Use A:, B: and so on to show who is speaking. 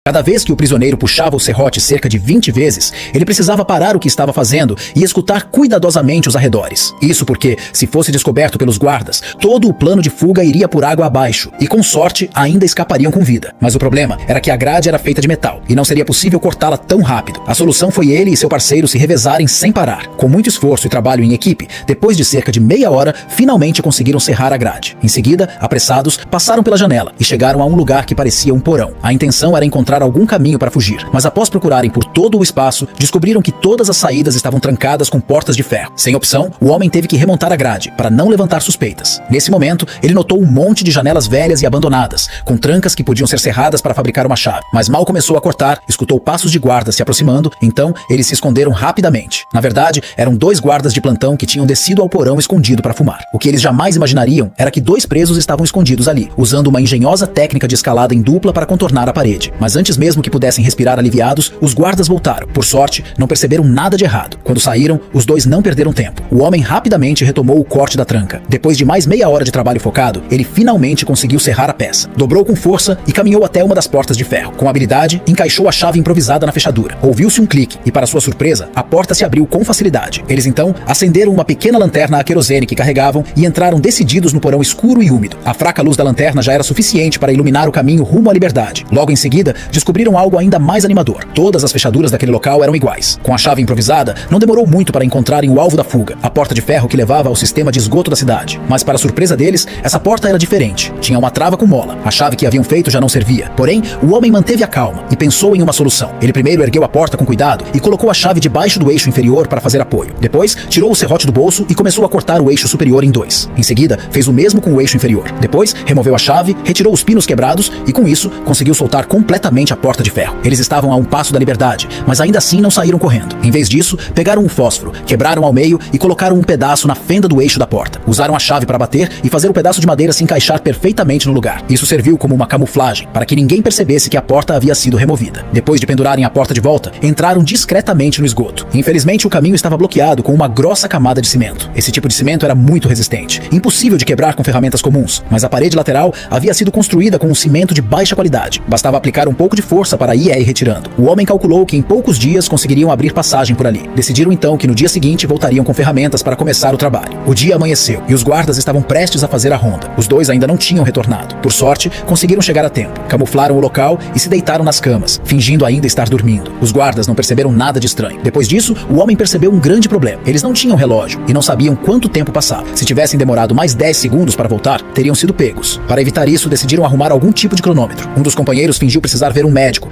A: Cada vez que o prisioneiro puxava o serrote cerca de 20 vezes, ele precisava parar o que estava fazendo e escutar cuidadosamente os arredores. Isso porque, se fosse descoberto pelos guardas, todo o plano de fuga iria por água abaixo e, com sorte, ainda escapariam com vida. Mas o problema era que a grade era feita de metal e não seria possível cortá-la tão rápido. A solução foi ele e seu parceiro se revezarem sem parar. Com muito esforço e trabalho em equipe, depois de cerca de meia hora, finalmente conseguiram serrar a grade. Em seguida, apressados, passaram pela janela e chegaram a um lugar que parecia um porão. A intenção era encontrar algum caminho para fugir, mas após procurarem por todo o espaço, descobriram que todas as saídas estavam trancadas com portas de ferro. Sem opção, o homem teve que remontar a grade para não levantar suspeitas. Nesse momento, ele notou um monte de janelas velhas e abandonadas, com trancas que podiam ser serradas para fabricar uma chave. Mas mal começou a cortar, escutou passos de guardas se aproximando, então eles se esconderam rapidamente. Na verdade, eram 2 guardas de plantão que tinham descido ao porão escondido para fumar. O que eles jamais imaginariam era que 2 presos estavam escondidos ali, usando uma engenhosa técnica de escalada em dupla para contornar a parede. Mas antes mesmo que pudessem respirar aliviados, os guardas voltaram. Por sorte, não perceberam nada de errado. Quando saíram, os 2 não perderam tempo. O homem rapidamente retomou o corte da tranca. Depois de mais meia hora de trabalho focado, ele finalmente conseguiu serrar a peça. Dobrou com força e caminhou até uma das portas de ferro. Com habilidade, encaixou a chave improvisada na fechadura. Ouviu-se um clique e, para sua surpresa, a porta se abriu com facilidade. Eles então acenderam uma pequena lanterna a querosene que carregavam e entraram decididos no porão escuro e úmido. A fraca luz da lanterna já era suficiente para iluminar o caminho rumo à liberdade. Logo em seguida, descobriram algo ainda mais animador. Todas as fechaduras daquele local eram iguais. Com a chave improvisada, não demorou muito para encontrarem o alvo da fuga, a porta de ferro que levava ao sistema de esgoto da cidade. Mas, para surpresa deles, essa porta era diferente. Tinha uma trava com mola. A chave que haviam feito já não servia. Porém, o homem manteve a calma e pensou em uma solução. Ele primeiro ergueu a porta com cuidado e colocou a chave debaixo do eixo inferior para fazer apoio. Depois, tirou o serrote do bolso e começou a cortar o eixo superior em 2. Em seguida, fez o mesmo com o eixo inferior. Depois, removeu a chave, retirou os pinos quebrados e, com isso, conseguiu soltar completamente a porta de ferro. Eles estavam a um passo da liberdade, mas ainda assim não saíram correndo. Em vez disso, pegaram um fósforo, quebraram ao meio e colocaram um pedaço na fenda do eixo da porta. Usaram a chave para bater e fazer o pedaço de madeira se encaixar perfeitamente no lugar. Isso serviu como uma camuflagem, para que ninguém percebesse que a porta havia sido removida. Depois de pendurarem a porta de volta, entraram discretamente no esgoto. Infelizmente, o caminho estava bloqueado com uma grossa camada de cimento. Esse tipo de cimento era muito resistente, impossível de quebrar com ferramentas comuns, mas a parede lateral havia sido construída com um cimento de baixa qualidade. Bastava aplicar um pouco de força para ir retirando. O homem calculou que em poucos dias conseguiriam abrir passagem por ali. Decidiram então que no dia seguinte voltariam com ferramentas para começar o trabalho. O dia amanheceu e os guardas estavam prestes a fazer a ronda. Os 2 ainda não tinham retornado. Por sorte, conseguiram chegar a tempo. Camuflaram o local e se deitaram nas camas, fingindo ainda estar dormindo. Os guardas não perceberam nada de estranho. Depois disso, o homem percebeu um grande problema. Eles não tinham relógio e não sabiam quanto tempo passava. Se tivessem demorado mais 10 segundos para voltar, teriam sido pegos. Para evitar isso, decidiram arrumar algum tipo de cronômetro. Um dos companheiros fingiu precisar ver um médico